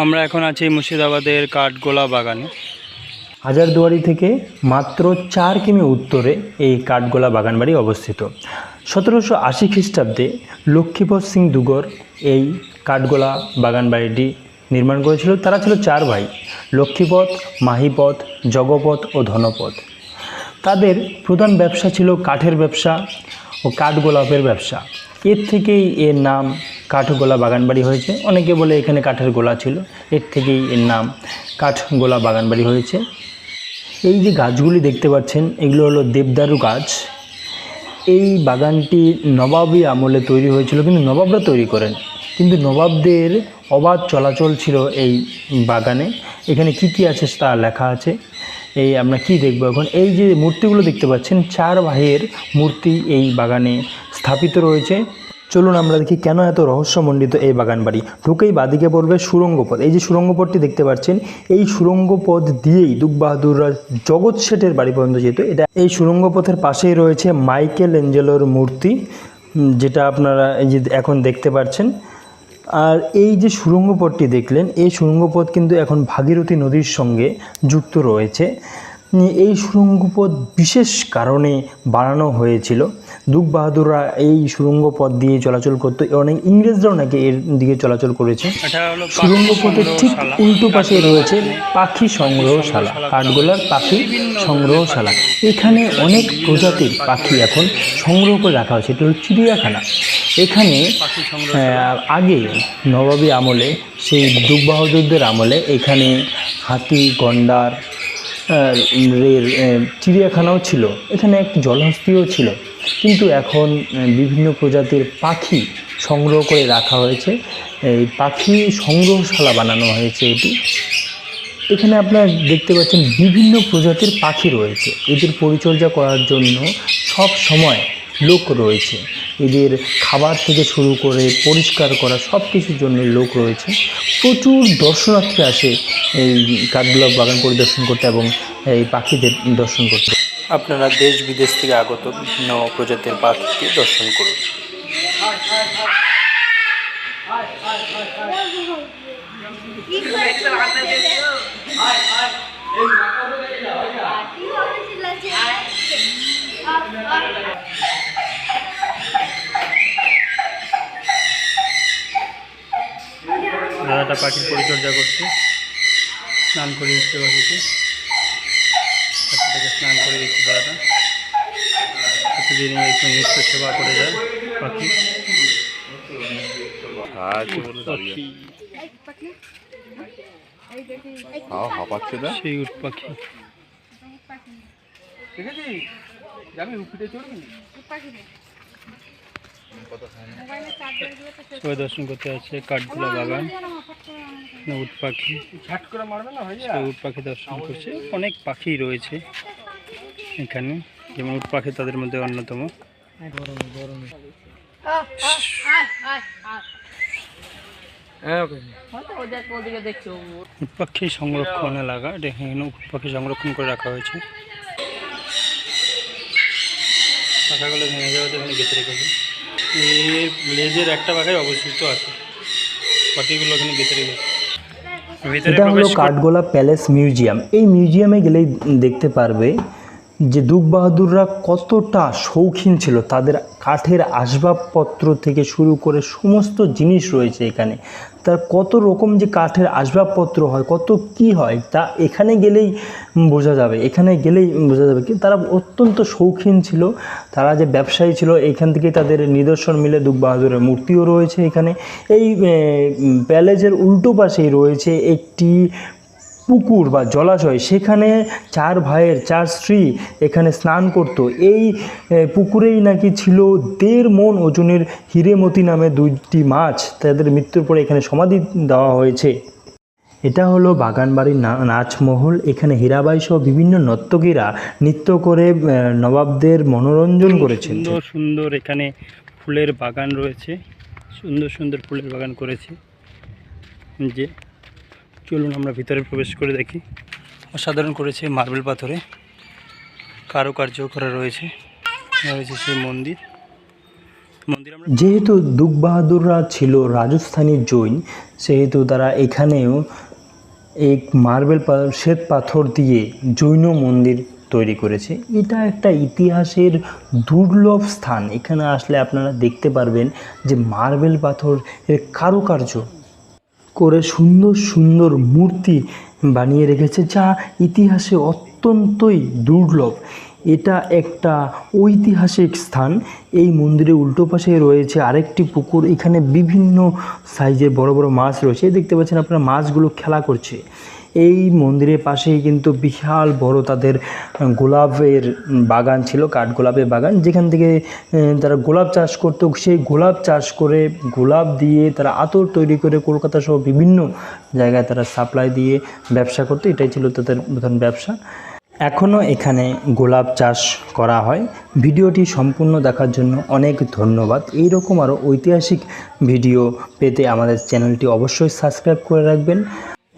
আমরা এখন আছি মুর্শিদাবাদের কাঠগোলা বাগানে। হাজারদুয়ারি থেকে মাত্র 4 কিমি উত্তরে এই কাঠগোলা বাগান বাড়ি অবস্থিত। 1780 খ্রিস্টাব্দে লক্ষ্মীপদ সিং দুগর এই কাঠগোলা বাগান বাড়িটি নির্মাণ করেছিল। তারা ছিল 4 ভাই, লক্ষ্মীপদ, মাহিপদ, জগপদ ও ধনপদ। তাদের প্রধান ব্যবসা ছিল কাঠের ব্যবসা ও কাঠগোলাপের ব্যবসা। এর থেকেই এর নাম কাঠগোলা বাগান বাড়ি হয়েছে। অনেকে বলে এখানে কাঠের গোলা ছিল, এর থেকেই এর নাম কাঠগোলা বাগান বাড়ি হয়েছে। এই যে গাছগুলি দেখতে পাচ্ছেন, এগুলো হলো দেবদারু গাছ। এই বাগানটি নবাবী আমলে তৈরি হয়েছিল, কিন্তু নবাবরা তৈরি করেন, কিন্তু নবাবদের অবাধ চলাচল ছিল এই বাগানে। এখানে কি কি আছে তা লেখা আছে। এই আমরা কি দেখব এখন, এই যে মূর্তিগুলো দেখতে পাচ্ছেন, 4 ভাইয়ের মূর্তি এই বাগানে স্থাপিত রয়েছে। চলুন আমরা দেখি কেন এত রহস্যমণ্ডিত এই বাগান বাড়ি। ঢুকেই বাদিকে পড়বে সুড়ঙ্গ পথ। এই যে সুড়ঙ্গ পথটি দেখতে পাচ্ছেন, এই সুড়ঙ্গ পথ দিয়েই দুগ বাহাদুররা জগৎ শেঠের বাড়ি পর্যন্ত যেত। এটা এই সুড়ঙ্গ পথের পাশেই রয়েছে মাইকেল অ্যাঞ্জেলোর মূর্তি, যেটা আপনারা এই যে এখন দেখতে পাচ্ছেন। আর এই যে সুড়ঙ্গ পথটি দেখলেন, এই সুড়ঙ্গ পথ কিন্তু এখন ভাগীরথী নদীর সঙ্গে যুক্ত রয়েছে। এই সুড়ঙ্গ পথ বিশেষ কারণে বানানো হয়েছিল। দুগ বাহাদুররা এই সুড়ঙ্গ পথ দিয়ে চলাচল করতো, অনেক ইংরেজরাও নাকি এর দিকে চলাচল করেছে। সুড়ঙ্গ পথের ঠিক উল্টো পাশে রয়েছে পাখি সংগ্রহশালা, কাঠগোলার পাখি সংগ্রহশালা। এখানে অনেক প্রজাতির পাখি এখন সংগ্রহ করে রাখা হয়েছে। এটা হলো চিড়িয়াখানা। এখানে আগে নবাবী আমলে, সেই দুগ বাহাদুরদের আমলে এখানে হাতি, গন্ডার চিড়িয়াখানাও ছিল। এখানে একটি জলহস্তিও ছিল, কিন্তু এখন বিভিন্ন প্রজাতির পাখি সংগ্রহ করে রাখা হয়েছে। এই পাখি সংগ্রহশালা বানানো হয়েছে এটি। এখানে আপনারা দেখতে পাচ্ছেন বিভিন্ন প্রজাতির পাখি রয়েছে। এদের পরিচর্যা করার জন্য সব সময় লোক রয়েছে। এদের খাবার থেকে শুরু করে পরিষ্কার করা সব কিছুর জন্য লোক রয়েছে। প্রচুর দর্শনার্থী আসে এই কাঠগোলা বাগান পরিদর্শন করতে এবং এই পাখিদের দর্শন করতে। আপনারা দেশ বিদেশ থেকে আগত বিভিন্ন প্রজাতির পাখিকে দর্শন করুন। দাদাটা পাখির পরিচর্যা করছে, স্নান করে দিচ্ছে পাখিকে। পাখিটাকে স্নান করে দিচ্ছে দাদাটা। প্রতিদিনই একটু নিত্য সেবা করে যায় পাখি। সেই উট পাখি সবাই দর্শন করতে আসছে কাঠগোলা বাগান। উট পাখি, উট পাখি দর্শন করছে। অনেক পাখি রয়েছে এখানে, যেমন উট পাখি তাদের মধ্যে অন্যতম। উট পাখি সংরক্ষণ এলাকা, এখানে উট পাখি সংরক্ষণ করে রাখা হয়েছে। পাখাগুলো ভেঙে যাওয়াতে এখানে গেঁথে রেখেছে। এর লেজের একটা পাখাই অবশিষ্ট আছে, বাকিগুলো এখানে গেঁথে রেখেছে। এটা হলো কাঠগোলা প্যালেস মিউজিয়াম। এই মিউজিয়ামে গেলেই দেখতে পারবে যে দুগ বাহাদুররা কতটা শৌখিন ছিল। তাদের কাঠের আসবাবপত্র থেকে শুরু করে সমস্ত জিনিস রয়েছে এখানে। তার কত রকম যে কাঠের আসবাবপত্র হয়, কত কি হয়, তা এখানে গেলেই বোঝা যাবে। এখানে গেলেই বোঝা যাবে কি তারা অত্যন্ত শৌখিন ছিল, তারা যে ব্যবসায়ী ছিল। এইখান থেকেই তাদের নিদর্শন মিলে। দুগ বাহাদুরের মূর্তিও রয়েছে এখানে। এই প্যালেসের উল্টো পাশেই রয়েছে একটি পুকুর বা জলাশয়। সেখানে 4 ভাইয়ের 4 স্ত্রী এখানে স্নান করত। এই পুকুরেই নাকি ছিল 1.5 মণ ওজনের হিরেমতি নামে 2টি মাছ। তাদের মৃত্যুর পরে এখানে সমাধি দেওয়া হয়েছে। এটা হলো বাগানবাড়ির নাচমহল। এখানে হীরাবাই সহ বিভিন্ন নর্তকীরা নৃত্য করে নবাবদের মনোরঞ্জন করেছেন। সুন্দর সুন্দর এখানে ফুলের বাগান রয়েছে, সুন্দর সুন্দর ফুলের বাগান করেছে। যে চলুন আমরা ভিতরে প্রবেশ করে দেখি। অসাধারণ করেছে, মার্বেল পাথরে কারুকার্য করা রয়েছে। রয়েছে সেই মন্দির, মন্দির আমরা যেহেতু দুগ বাহাদুররা ছিল রাজস্থানী জৈন, সেহেতু তারা এখানেও এক মার্বেল শ্বেত পাথর দিয়ে জৈন মন্দির তৈরি করেছে। এটা একটা ইতিহাসের দুর্লভ স্থান। এখানে আসলে আপনারা দেখতে পারবেন যে মার্বেল পাথর এর কারুকার্য করে সুন্দর সুন্দর মূর্তি বানিয়ে রেখেছে, যা ইতিহাসে অত্যন্তই দুর্লভ। এটা একটা ঐতিহাসিক স্থান। এই মন্দিরের উল্টো পাশে রয়েছে আরেকটি পুকুর। এখানে বিভিন্ন সাইজের বড় বড় মাছ রয়েছে। দেখতে পাচ্ছেন আপনারা মাছগুলো খেলা করছে। এই মন্দিরের পাশেই কিন্তু বিশাল বড় তাদের গোলাপের বাগান ছিল, কাঠগোলাপের বাগান, যেখান থেকে তারা গোলাপ চাষ করতো। সেই গোলাপ চাষ করে গোলাপ দিয়ে তারা আতর তৈরি করে কলকাতা সহ বিভিন্ন জায়গায় তারা সাপ্লাই দিয়ে ব্যবসা করতো। এটাই ছিল তাদের প্রধান ব্যবসা। এখনও এখানে গোলাপ চাষ করা হয়। ভিডিওটি সম্পূর্ণ দেখার জন্য অনেক ধন্যবাদ। এই রকম আরও ঐতিহাসিক ভিডিও পেতে আমাদের চ্যানেলটি অবশ্যই সাবস্ক্রাইব করে রাখবেন।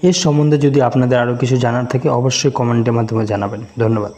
এর সম্বন্ধে যদি আপনাদের আরও কিছু জানার থাকে অবশ্যই কমেন্টের মাধ্যমে জানাবেন। ধন্যবাদ।